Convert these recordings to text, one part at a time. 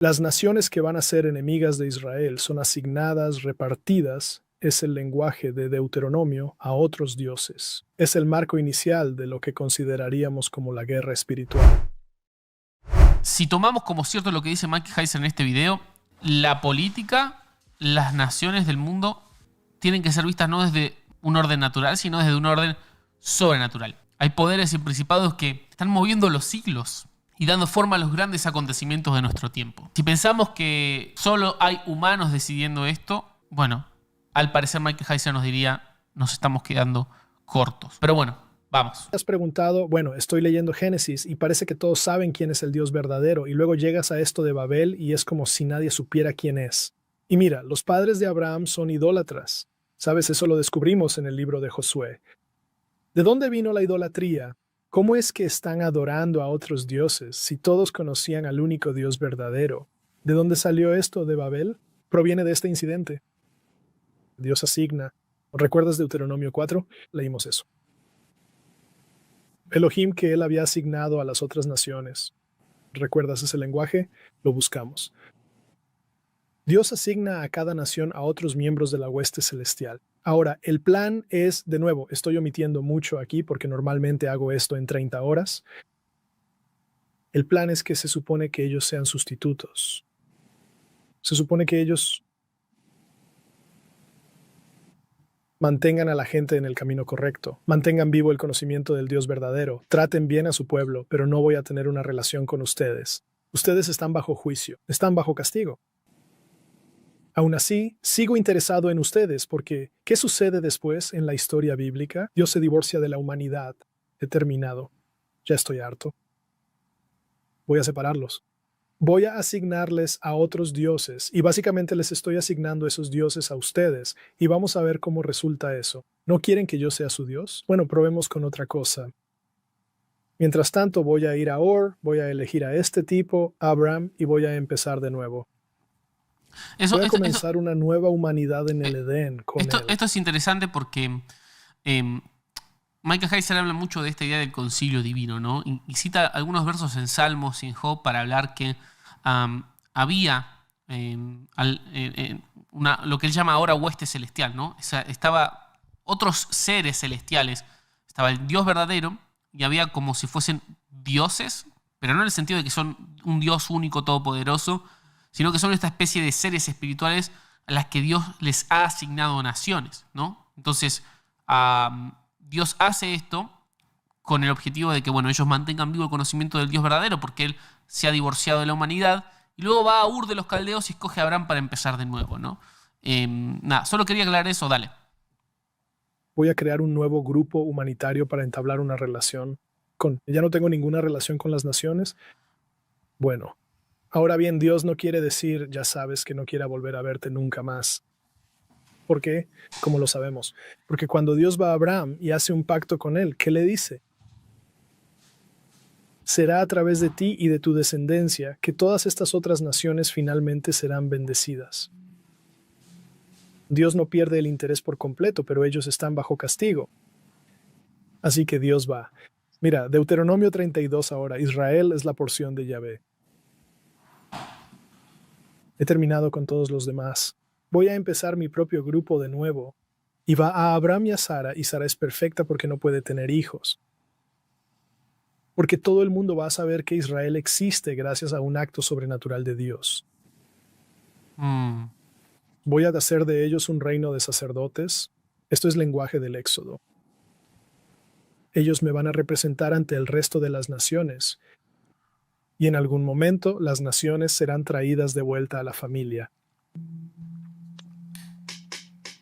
Las naciones que van a ser enemigas de Israel son asignadas, repartidas, es el lenguaje de Deuteronomio, a otros dioses. Es el marco inicial de lo que consideraríamos como la guerra espiritual. Si tomamos como cierto lo que dice Mike Heiser en este video, la política, las naciones del mundo tienen que ser vistas no desde un orden natural, sino desde un orden sobrenatural. Hay poderes y principados que están moviendo los siglos y dando forma a los grandes acontecimientos de nuestro tiempo. Si pensamos que solo hay humanos decidiendo esto, bueno, al parecer Mike Heiser nos diría, nos estamos quedando cortos. Pero bueno, vamos. Has preguntado, bueno, estoy leyendo Génesis y parece que todos saben quién es el Dios verdadero, y luego llegas a esto de Babel y es como si nadie supiera quién es. Y mira, los padres de Abraham son idólatras. Sabes, eso lo descubrimos en el libro de Josué. ¿De dónde vino la idolatría? ¿Cómo es que están adorando a otros dioses si todos conocían al único Dios verdadero? ¿De dónde salió esto de Babel? Proviene de este incidente. Dios asigna. ¿Recuerdas Deuteronomio 4? Leímos eso. Elohim que él había asignado a las otras naciones. ¿Recuerdas ese lenguaje? Lo buscamos. Dios asigna a cada nación a otros miembros de la hueste celestial. Ahora, el plan es, de nuevo, estoy omitiendo mucho aquí porque normalmente hago esto en 30 horas. El plan es que se supone que ellos sean sustitutos. Se supone que ellos mantengan a la gente en el camino correcto, mantengan vivo el conocimiento del Dios verdadero, traten bien a su pueblo, pero no voy a tener una relación con ustedes. Ustedes están bajo juicio, están bajo castigo. Aún así, sigo interesado en ustedes porque, ¿qué sucede después en la historia bíblica? Dios se divorcia de la humanidad. He terminado. Ya estoy harto. Voy a separarlos. Voy a asignarles a otros dioses y básicamente les estoy asignando esos dioses a ustedes y vamos a ver cómo resulta eso. ¿No quieren que yo sea su Dios? Bueno, probemos con otra cosa. Mientras tanto, voy a ir a Or, voy a elegir a este tipo, Abraham, y voy a empezar de nuevo. Eso, Voy a esto, esto, comenzar una nueva humanidad en el eh, Edén con esto, él. esto es interesante porque Michael Heiser habla mucho de esta idea del concilio divino, ¿no? Y cita algunos versos en Salmos y en Job para hablar que había lo que él llama ahora hueste celestial, ¿no? O sea, estaba otros seres celestiales. Estaba el Dios verdadero y había como si fuesen dioses, pero no en el sentido de que son un Dios único, todopoderoso, sino que son esta especie de seres espirituales a las que Dios les ha asignado naciones, ¿no? Entonces, Dios hace esto con el objetivo de que, bueno, ellos mantengan vivo el conocimiento del Dios verdadero, porque Él se ha divorciado de la humanidad, y luego va a Ur de los Caldeos y escoge a Abraham para empezar de nuevo, ¿no? Nada, solo quería aclarar eso, dale. Voy a crear un nuevo grupo humanitario para entablar una relación con... Ya no tengo ninguna relación con las naciones. Bueno, ahora bien, Dios no quiere decir, ya sabes, que no quiera volver a verte nunca más. ¿Por qué? Como lo sabemos. Porque cuando Dios va a Abraham y hace un pacto con él, ¿qué le dice? Será a través de ti y de tu descendencia que todas estas otras naciones finalmente serán bendecidas. Dios no pierde el interés por completo, pero ellos están bajo castigo. Así que Dios va. Mira, Deuteronomio 32 ahora, Israel es la porción de Yahvé. He terminado con todos los demás. Voy a empezar mi propio grupo de nuevo. Y va a Abraham y Sara es perfecta porque no puede tener hijos. Porque todo el mundo va a saber que Israel existe gracias a un acto sobrenatural de Dios. Mm, Voy a hacer de ellos un reino de sacerdotes. Esto es lenguaje del Éxodo. Ellos me van a representar ante el resto de las naciones. Y en algún momento las naciones serán traídas de vuelta a la familia.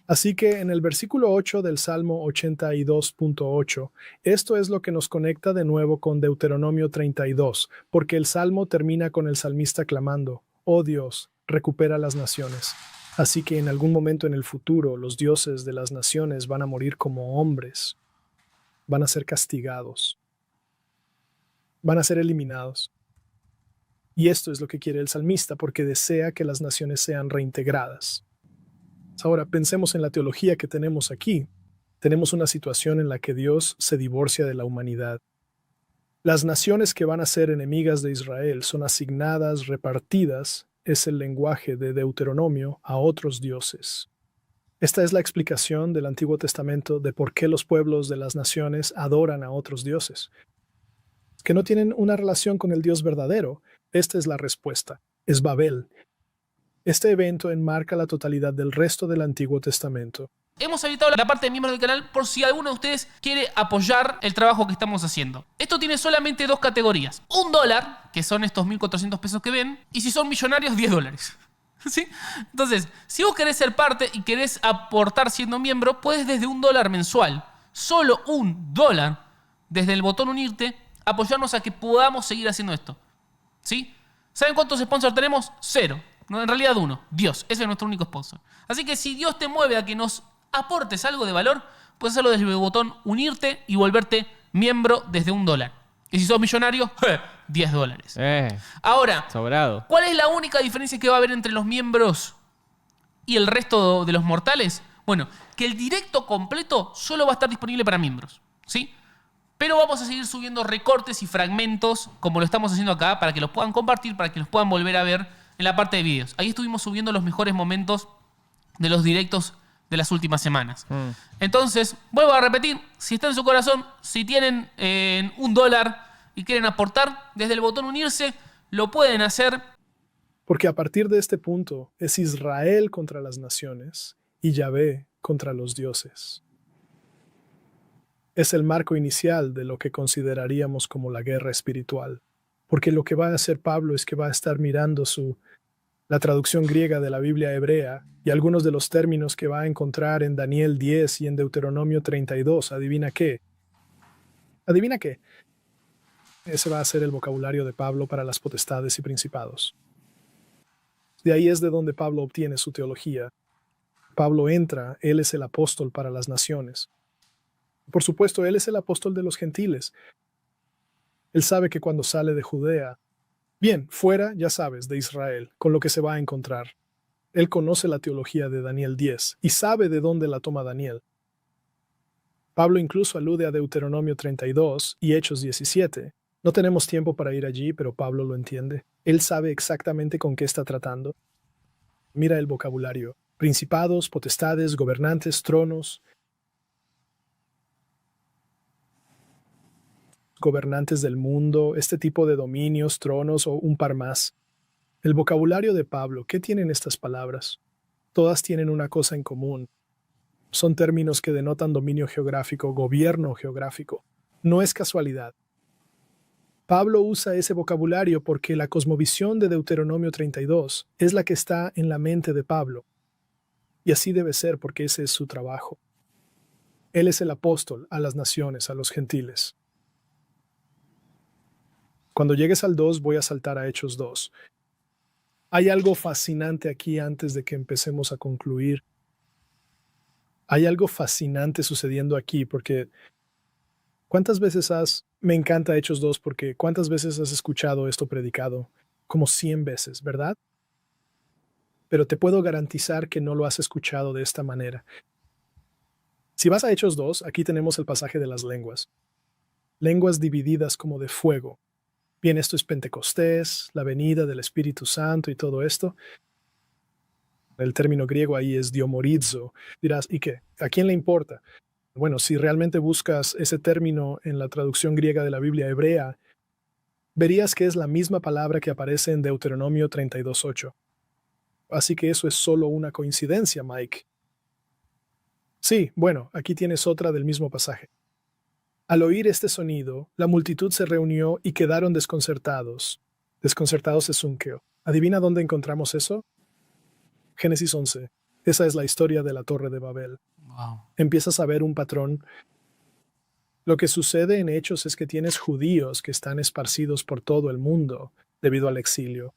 Así que en el versículo 8 del Salmo 82.8, esto es lo que nos conecta de nuevo con Deuteronomio 32, porque el Salmo termina con el salmista clamando, oh Dios, recupera las naciones. Así que en algún momento en el futuro los dioses de las naciones van a morir como hombres, van a ser castigados, van a ser eliminados. Y esto es lo que quiere el salmista, porque desea que las naciones sean reintegradas. Ahora, pensemos en la teología que tenemos aquí. Tenemos una situación en la que Dios se divorcia de la humanidad. Las naciones que van a ser enemigas de Israel son asignadas, repartidas, es el lenguaje de Deuteronomio a otros dioses. Esta es la explicación del Antiguo Testamento de por qué los pueblos de las naciones adoran a otros dioses. Que no tienen una relación con el Dios verdadero. Esta es la respuesta. Es Babel. Este evento enmarca la totalidad del resto del Antiguo Testamento. Hemos habilitado la parte de miembros del canal por si alguno de ustedes quiere apoyar el trabajo que estamos haciendo. Esto tiene solamente dos categorías. $1, que son estos 1.400 pesos que ven, y si son millonarios, $10. ¿Sí? Entonces, si vos querés ser parte y querés aportar siendo miembro, puedes desde $1 mensual, solo $1, desde el botón unirte, apoyarnos a que podamos seguir haciendo esto. ¿Sí? ¿Saben cuántos sponsors tenemos? 0. No, en realidad 1. Dios. Ese es nuestro único sponsor. Así que si Dios te mueve a que nos aportes algo de valor, puedes hacerlo desde el botón unirte y volverte miembro desde $1. Y si sos millonario, $10. Ahora, Sobrado. ¿cuál es la única diferencia que va a haber entre los miembros y el resto de los mortales? Bueno, que el directo completo solo va a estar disponible para miembros, ¿sí? Pero vamos a seguir subiendo recortes y fragmentos, como lo estamos haciendo acá, para que los puedan compartir, para que los puedan volver a ver en la parte de videos. Ahí estuvimos subiendo los mejores momentos de los directos de las últimas semanas. Entonces, vuelvo a repetir, si está en su corazón, si tienen $1 y quieren aportar, desde el botón unirse, lo pueden hacer. Porque a partir de este punto es Israel contra las naciones y Yahvé contra los dioses. Es el marco inicial de lo que consideraríamos como la guerra espiritual. Porque lo que va a hacer Pablo es que va a estar mirando la traducción griega de la Biblia hebrea y algunos de los términos que va a encontrar en Daniel 10 y en Deuteronomio 32. ¿Adivina qué? ¿Adivina qué? Ese va a ser el vocabulario de Pablo para las potestades y principados. De ahí es de donde Pablo obtiene su teología. Pablo entra, él es el apóstol para las naciones. Por supuesto, él es el apóstol de los gentiles. Él sabe que cuando sale de Judea, bien, fuera, ya sabes, de Israel, con lo que se va a encontrar. Él conoce la teología de Daniel 10 y sabe de dónde la toma Daniel. Pablo incluso alude a Deuteronomio 32 y Hechos 17. No tenemos tiempo para ir allí, pero Pablo lo entiende. Él sabe exactamente con qué está tratando. Mira el vocabulario. Principados, potestades, gobernantes, tronos. Gobernantes del mundo, este tipo de dominios, tronos o un par más. El vocabulario de Pablo, ¿qué tienen estas palabras? Todas tienen una cosa en común. Son términos que denotan dominio geográfico, gobierno geográfico. No es casualidad. Pablo usa ese vocabulario porque la cosmovisión de Deuteronomio 32 es la que está en la mente de Pablo. Y así debe ser porque ese es su trabajo. Él es el apóstol a las naciones, a los gentiles. Cuando llegues al 2 voy a saltar a Hechos 2. Hay algo fascinante aquí antes de que empecemos a concluir. Hay algo fascinante sucediendo aquí porque ¿cuántas veces me encanta Hechos 2 porque ¿cuántas veces has escuchado esto predicado? Como 100 veces, ¿verdad? Pero te puedo garantizar que no lo has escuchado de esta manera. Si vas a Hechos 2, aquí tenemos el pasaje de las lenguas. Lenguas divididas como de fuego. Bien, esto es Pentecostés, la venida del Espíritu Santo y todo esto. El término griego ahí es diomorizo. Dirás, ¿y qué? ¿A quién le importa? Bueno, si realmente buscas ese término en la traducción griega de la Biblia hebrea, verías que es la misma palabra que aparece en Deuteronomio 32:8. Así que eso es solo una coincidencia, Mike. Sí, bueno, aquí tienes otra del mismo pasaje. Al oír este sonido, la multitud se reunió y quedaron desconcertados. Desconcertados es un queo. ¿Adivina dónde encontramos eso? Génesis 11. Esa es la historia de la Torre de Babel. Wow. Empiezas a ver un patrón. Lo que sucede en Hechos es que tienes judíos que están esparcidos por todo el mundo debido al exilio.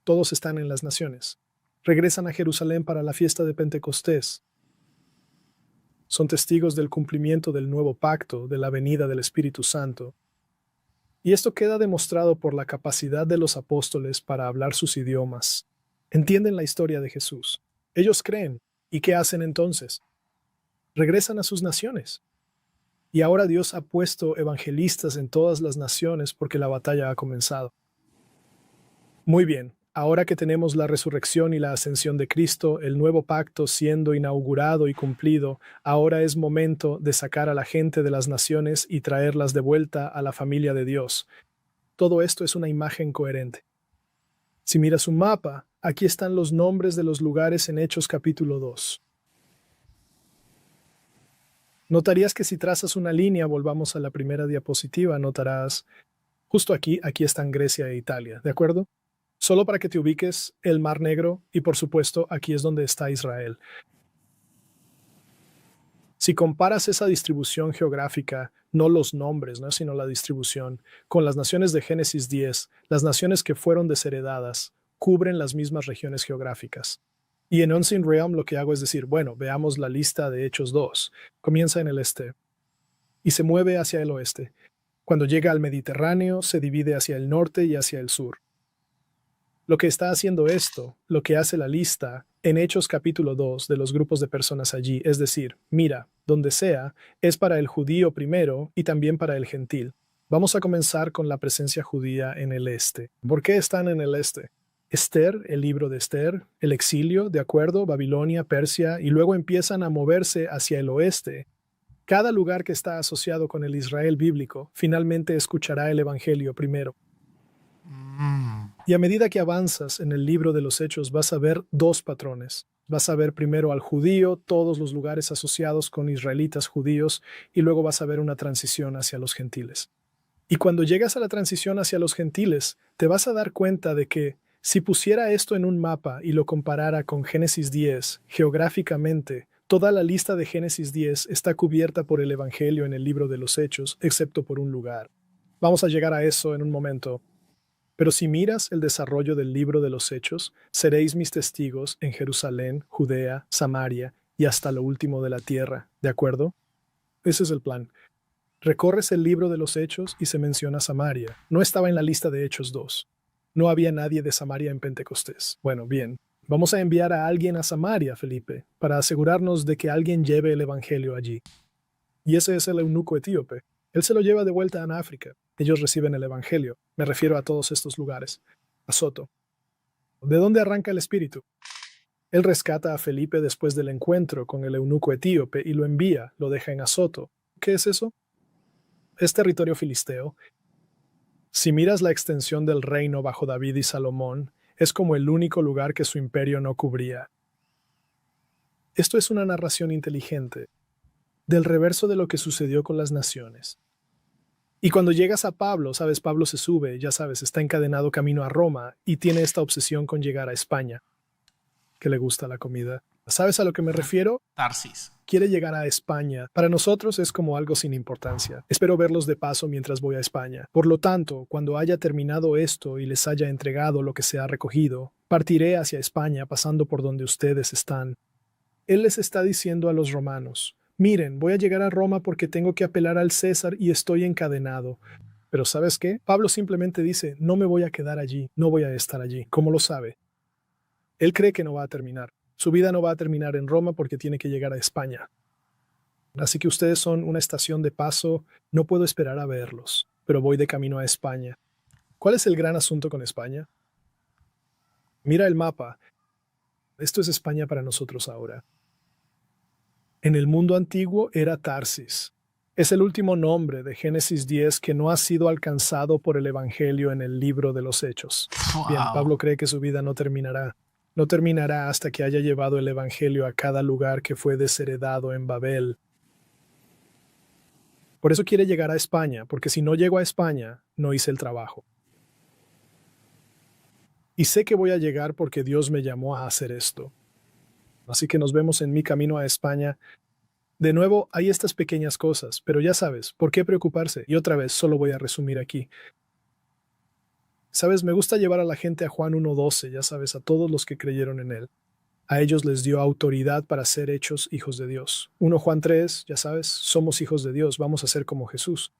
Todos están en las naciones. Regresan a Jerusalén para la fiesta de Pentecostés. Son testigos del cumplimiento del nuevo pacto, de la venida del Espíritu Santo. Y esto queda demostrado por la capacidad de los apóstoles para hablar sus idiomas. Entienden la historia de Jesús. Ellos creen. ¿Y qué hacen entonces? Regresan a sus naciones. Y ahora Dios ha puesto evangelistas en todas las naciones porque la batalla ha comenzado. Muy bien. ahora que tenemos la resurrección y la ascensión de Cristo, el nuevo pacto siendo inaugurado y cumplido, ahora es momento de sacar a la gente de las naciones y traerlas de vuelta a la familia de Dios. Todo esto es una imagen coherente. Si miras un mapa, aquí están los nombres de los lugares en Hechos capítulo 2. Notarías que si trazas una línea, volvamos a la primera diapositiva, notarás justo aquí están Grecia e Italia, ¿de acuerdo? Solo para que te ubiques, el Mar Negro y por supuesto aquí es donde está Israel. Si comparas esa distribución geográfica, no los nombres, ¿no?, sino la distribución, con las naciones de Génesis 10, las naciones que fueron desheredadas cubren las mismas regiones geográficas. Y en Unseen Realm lo que hago es decir, bueno, veamos la lista de Hechos 2. Comienza en el este y se mueve hacia el oeste. Cuando llega al Mediterráneo, se divide hacia el norte y hacia el sur. Lo que está haciendo esto, lo que hace la lista en Hechos capítulo 2 de los grupos de personas allí, es decir, mira, donde sea, es para el judío primero y también para el gentil. Vamos a comenzar con la presencia judía en el este. ¿Por qué están en el este? Esther, el libro de Esther, el exilio, de acuerdo, Babilonia, Persia, y luego empiezan a moverse hacia el oeste. Cada lugar que está asociado con el Israel bíblico finalmente escuchará el Evangelio primero. Y a medida que avanzas en el libro de los Hechos vas a ver dos patrones. Vas a ver primero al judío, todos los lugares asociados con israelitas judíos, y luego vas a ver una transición hacia los gentiles. Y cuando llegas a la transición hacia los gentiles, te vas a dar cuenta de que si pusiera esto en un mapa y lo comparara con Génesis 10, geográficamente, toda la lista de Génesis 10 está cubierta por el Evangelio en el libro de los Hechos, excepto por un lugar. Vamos a llegar a eso en un momento. Pero si miras el desarrollo del libro de los Hechos, seréis mis testigos en Jerusalén, Judea, Samaria y hasta lo último de la tierra, ¿de acuerdo? Ese es el plan. Recorres el libro de los Hechos y se menciona Samaria. No estaba en la lista de Hechos 2. No había nadie de Samaria en Pentecostés. Bueno, bien. Vamos a enviar a alguien a Samaria, Felipe, para asegurarnos de que alguien lleve el Evangelio allí. Y ese es el eunuco etíope. Él se lo lleva de vuelta a África. Ellos reciben el Evangelio. Me refiero a todos estos lugares. Azoto. ¿De dónde arranca el espíritu? Él rescata a Felipe después del encuentro con el eunuco etíope y lo envía, lo deja en Azoto. ¿Qué es eso? Es territorio filisteo. Si miras la extensión del reino bajo David y Salomón, es como el único lugar que su imperio no cubría. Esto es una narración inteligente, del reverso de lo que sucedió con las naciones. Y cuando llegas a Pablo, sabes, Pablo se sube, ya sabes, está encadenado camino a Roma y tiene esta obsesión con llegar a España, que le gusta la comida. ¿Sabes a lo que me refiero? Tarsis. Quiere llegar a España. Para nosotros es como algo sin importancia. Espero verlos de paso mientras voy a España. Por lo tanto, cuando haya terminado esto y les haya entregado lo que se ha recogido, partiré hacia España pasando por donde ustedes están. Él les está diciendo a los romanos, miren, voy a llegar a Roma porque tengo que apelar al César y estoy encadenado. Pero ¿sabes qué? Pablo simplemente dice, no me voy a quedar allí, no voy a estar allí. ¿Cómo lo sabe? Él cree que no va a terminar. Su vida no va a terminar en Roma porque tiene que llegar a España. Así que ustedes son una estación de paso, no puedo esperar a verlos, pero voy de camino a España. ¿Cuál es el gran asunto con España? Mira el mapa. Esto es España para nosotros ahora. En el mundo antiguo era Tarsis. Es el último nombre de Génesis 10 que no ha sido alcanzado por el Evangelio en el libro de los Hechos. Wow. Bien, Pablo cree que su vida no terminará. No terminará hasta que haya llevado el Evangelio a cada lugar que fue desheredado en Babel. Por eso quiere llegar a España, porque si no llego a España, no hice el trabajo. Y sé que voy a llegar porque Dios me llamó a hacer esto. Así que nos vemos en mi camino a España. De nuevo, hay estas pequeñas cosas, pero ya sabes, ¿por qué preocuparse? Y otra vez, solo voy a resumir aquí. Sabes, me gusta llevar a la gente a Juan 1:12, ya sabes, a todos los que creyeron en él. A ellos les dio autoridad para ser hechos hijos de Dios. 1 Juan 3, ya sabes, somos hijos de Dios, vamos a ser como Jesús.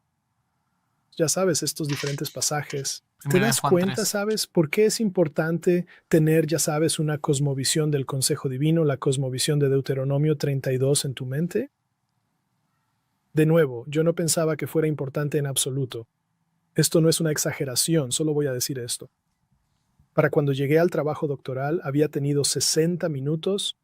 Ya sabes, estos diferentes pasajes. ¿Te das cuenta, sabes, por qué es importante tener, ya sabes, una cosmovisión del consejo divino, la cosmovisión de Deuteronomio 32 en tu mente? De nuevo, yo no pensaba que fuera importante en absoluto. Esto no es una exageración, solo voy a decir esto. Para cuando llegué al trabajo doctoral, había tenido 60 minutos,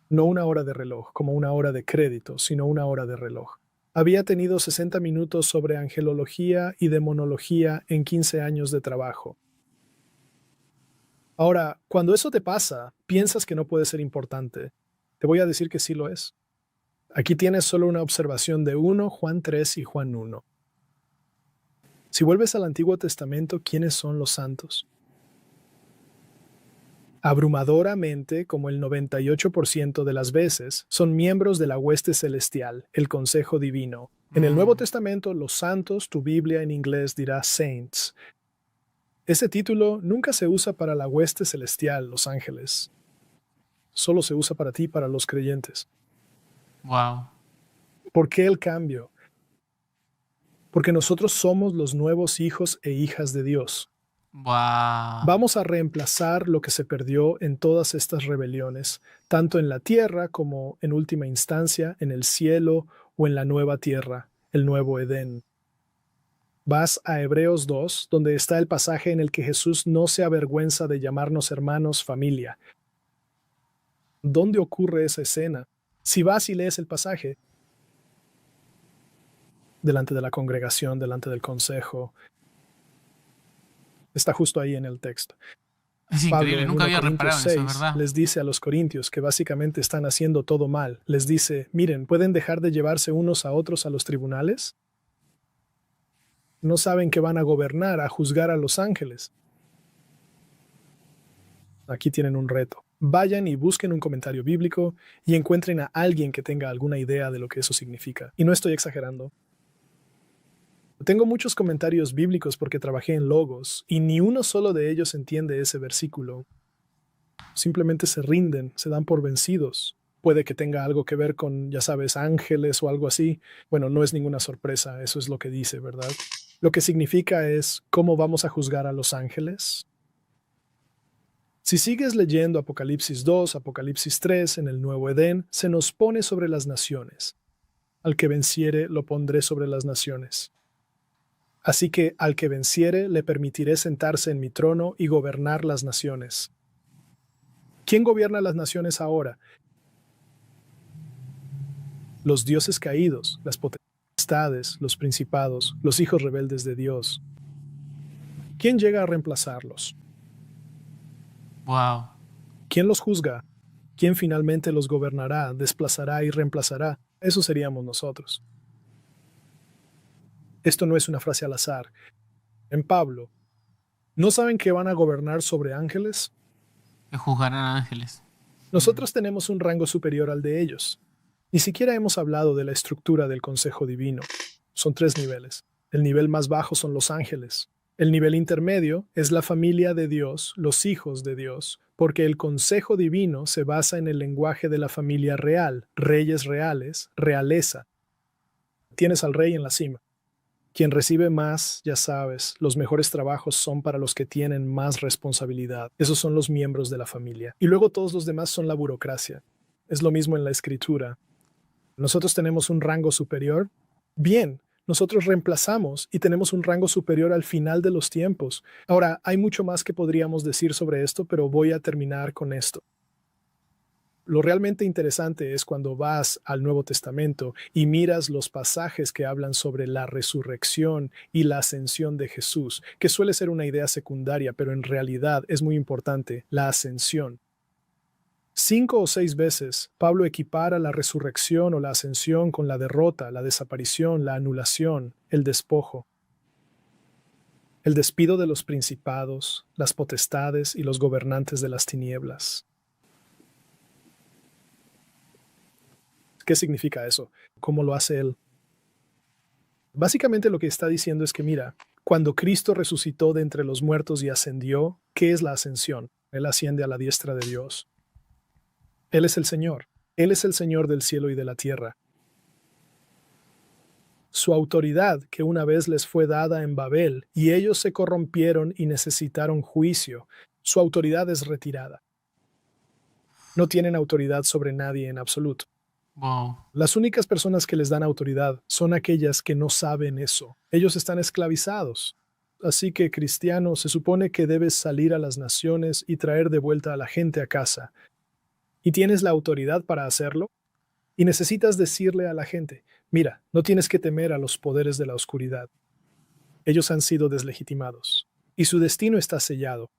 no una hora de reloj, como una hora de crédito, sino una hora de reloj. Había tenido 60 minutos sobre angelología y demonología en 15 años de trabajo. Ahora, cuando eso te pasa, piensas que no puede ser importante. Te voy a decir que sí lo es. Aquí tienes solo una observación de 1, Juan 3 y Juan 1. Si vuelves al Antiguo Testamento, ¿quiénes son los santos? Abrumadoramente, como el 98% de las veces, son miembros de la hueste celestial, el consejo divino. En el Nuevo Testamento, los santos, tu Biblia en inglés dirá saints. Ese título nunca se usa para la hueste celestial, los ángeles. Solo se usa para ti, para los creyentes. Wow. ¿Por qué el cambio? Porque nosotros somos los nuevos hijos e hijas de Dios. Wow. Vamos a reemplazar lo que se perdió en todas estas rebeliones, tanto en la tierra como, en última instancia, en el cielo o en la nueva tierra, el nuevo Edén. Vas a Hebreos 2, donde está el pasaje en el que Jesús no se avergüenza de llamarnos hermanos, familia. ¿Dónde ocurre esa escena? Si vas y lees el pasaje, delante de la congregación, delante del consejo, está justo ahí en el texto. Es Pablo increíble, en nunca 1 había Corintios reparado en eso, es 6 verdad. les dice a los corintios que básicamente están haciendo todo mal. Les dice, miren, ¿pueden dejar de llevarse unos a otros a los tribunales? ¿No saben que van a gobernar, a juzgar a los ángeles? Aquí tienen un reto. Vayan y busquen un comentario bíblico y encuentren a alguien que tenga alguna idea de lo que eso significa. Y no estoy exagerando. Tengo muchos comentarios bíblicos porque trabajé en Logos y ni uno solo de ellos entiende ese versículo. Simplemente se rinden, se dan por vencidos. Puede que tenga algo que ver con, ya sabes, ángeles o algo así. Bueno, no es ninguna sorpresa, eso es lo que dice, ¿verdad? Lo que significa es, ¿cómo vamos a juzgar a los ángeles? Si sigues leyendo Apocalipsis 2, Apocalipsis 3, en el Nuevo Edén, se nos pone sobre las naciones. Al que venciere, lo pondré sobre las naciones. Así que al que venciere, le permitiré sentarse en mi trono y gobernar las naciones. ¿Quién gobierna las naciones ahora? Los dioses caídos, las potestades, los principados, los hijos rebeldes de Dios. ¿Quién llega a reemplazarlos? Wow. ¿Quién los juzga? ¿Quién finalmente los gobernará, desplazará y reemplazará? Eso seríamos nosotros. Esto no es una frase al azar. En Pablo, ¿no saben que van a gobernar sobre ángeles? Que juzgarán a ángeles. Nosotros tenemos un rango superior al de ellos. Ni siquiera hemos hablado de la estructura del consejo divino. Son 3 niveles. El nivel más bajo son los ángeles. El nivel intermedio es la familia de Dios, los hijos de Dios, porque el consejo divino se basa en el lenguaje de la familia real, reyes reales, realeza. Tienes al rey en la cima. Quien recibe más, ya sabes, los mejores trabajos son para los que tienen más responsabilidad. Esos son los miembros de la familia. Y luego todos los demás son la burocracia. Es lo mismo en la escritura. Nosotros tenemos un rango superior. Bien, nosotros reemplazamos y tenemos un rango superior al final de los tiempos. Ahora, hay mucho más que podríamos decir sobre esto, pero voy a terminar con esto. Lo realmente interesante es cuando vas al Nuevo Testamento y miras los pasajes que hablan sobre la resurrección y la ascensión de Jesús, que suele ser una idea secundaria, pero en realidad es muy importante, la ascensión. 5 o 6 veces Pablo equipara la resurrección o la ascensión con la derrota, la desaparición, la anulación, el despojo. El despido de los principados, las potestades y los gobernantes de las tinieblas. ¿Qué significa eso? ¿Cómo lo hace él? Básicamente lo que está diciendo es que, mira, cuando Cristo resucitó de entre los muertos y ascendió, ¿qué es la ascensión? Él asciende a la diestra de Dios. Él es el Señor. Él es el Señor del cielo y de la tierra. Su autoridad, que una vez les fue dada en Babel, y ellos se corrompieron y necesitaron juicio, su autoridad es retirada. No tienen autoridad sobre nadie en absoluto. Wow. Las únicas personas que les dan autoridad son aquellas que no saben eso. Ellos están esclavizados. Así que, cristiano, se supone que debes salir a las naciones y traer de vuelta a la gente a casa. ¿Y tienes la autoridad para hacerlo? Y necesitas decirle a la gente, mira, no tienes que temer a los poderes de la oscuridad. Ellos han sido deslegitimados y su destino está sellado.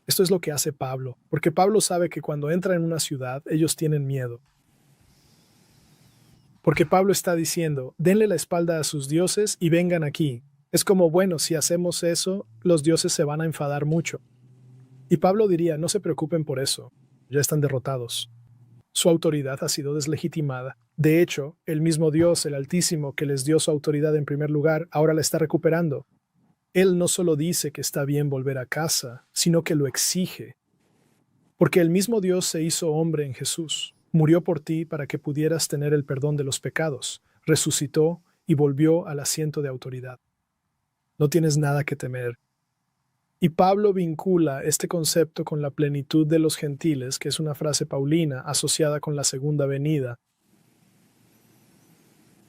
Esto es lo que hace Pablo, porque Pablo sabe que cuando entra en una ciudad, ellos tienen miedo. Porque Pablo está diciendo, denle la espalda a sus dioses y vengan aquí. Es como, bueno, si hacemos eso, los dioses se van a enfadar mucho. Y Pablo diría, no se preocupen por eso, ya están derrotados. Su autoridad ha sido deslegitimada. De hecho, el mismo Dios, el Altísimo, que les dio su autoridad en primer lugar, ahora la está recuperando. Él no solo dice que está bien volver a casa, sino que lo exige. Porque el mismo Dios se hizo hombre en Jesús, murió por ti para que pudieras tener el perdón de los pecados, resucitó y volvió al asiento de autoridad. No tienes nada que temer. Y Pablo vincula este concepto con la plenitud de los gentiles, que es una frase paulina asociada con la segunda venida,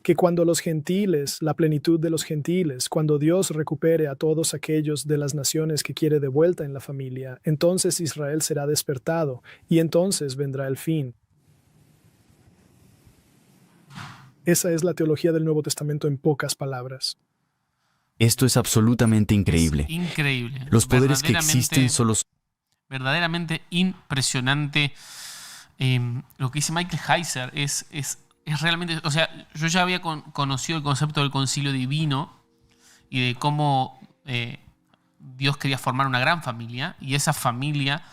que cuando los gentiles, la plenitud de los gentiles, cuando Dios recupere a todos aquellos de las naciones que quiere de vuelta en la familia, entonces Israel será despertado y entonces vendrá el fin. Esa es la teología del Nuevo Testamento en pocas palabras. Esto es absolutamente increíble. Es increíble. Los poderes que existen solo... Verdaderamente impresionante. Lo que dice Michael Heiser es realmente... O sea, yo ya había conocido el concepto del concilio divino y de cómo Dios quería formar una gran familia, y esa familia,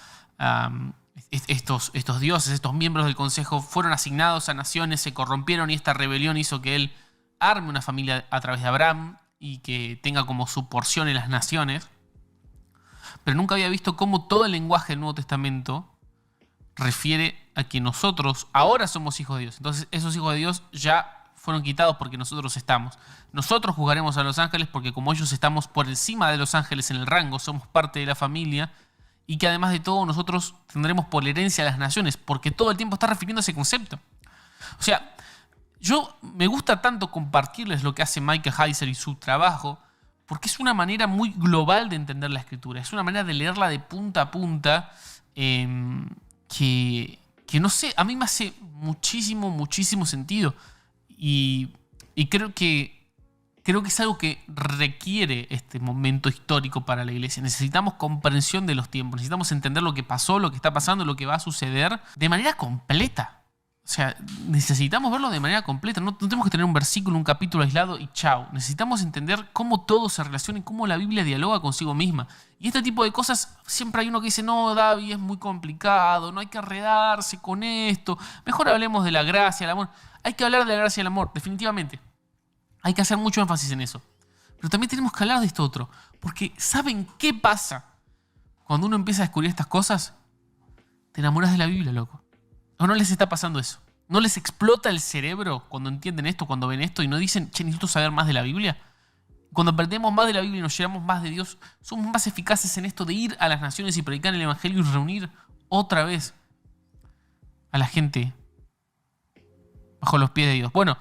estos dioses, estos miembros del consejo fueron asignados a naciones, se corrompieron y esta rebelión hizo que él arme una familia a través de Abraham y que tenga como su porción en las naciones. Pero nunca había visto cómo todo el lenguaje del Nuevo Testamento refiere a que nosotros ahora somos hijos de Dios. Entonces esos hijos de Dios ya fueron quitados porque nosotros estamos. Nosotros juzgaremos a los ángeles porque como ellos estamos por encima de los ángeles en el rango, somos parte de la familia, y que además de todo nosotros tendremos por herencia a las naciones, porque todo el tiempo está refiriendo a ese concepto. O sea, yo me gusta tanto compartirles lo que hace Michael Heiser y su trabajo, porque es una manera muy global de entender la Escritura. Es una manera de leerla de punta a punta que no sé, a mí me hace muchísimo sentido. Y creo que es algo que requiere este momento histórico para la iglesia. Necesitamos comprensión de los tiempos. Necesitamos entender lo que pasó, lo que está pasando, lo que va a suceder de manera completa. O sea, necesitamos verlo de manera completa. No tenemos que tener un versículo, un capítulo aislado y chao. Necesitamos entender cómo todo se relaciona y cómo la Biblia dialoga consigo misma. Y este tipo de cosas, siempre hay uno que dice, no, David, es muy complicado, no hay que enredarse con esto. Mejor hablemos de la gracia, el amor. Hay que hablar de la gracia y el amor, definitivamente. Hay que hacer mucho énfasis en eso. Pero también tenemos que hablar de esto otro. Porque ¿saben qué pasa cuando uno empieza a descubrir estas cosas? Te enamoras de la Biblia, loco. ¿O no les está pasando eso? ¿No les explota el cerebro cuando entienden esto, cuando ven esto y no dicen, che, necesito saber más de la Biblia? Cuando aprendemos más de la Biblia y nos llenamos más de Dios, somos más eficaces en esto de ir a las naciones y predicar el Evangelio y reunir otra vez a la gente bajo los pies de Dios. Bueno,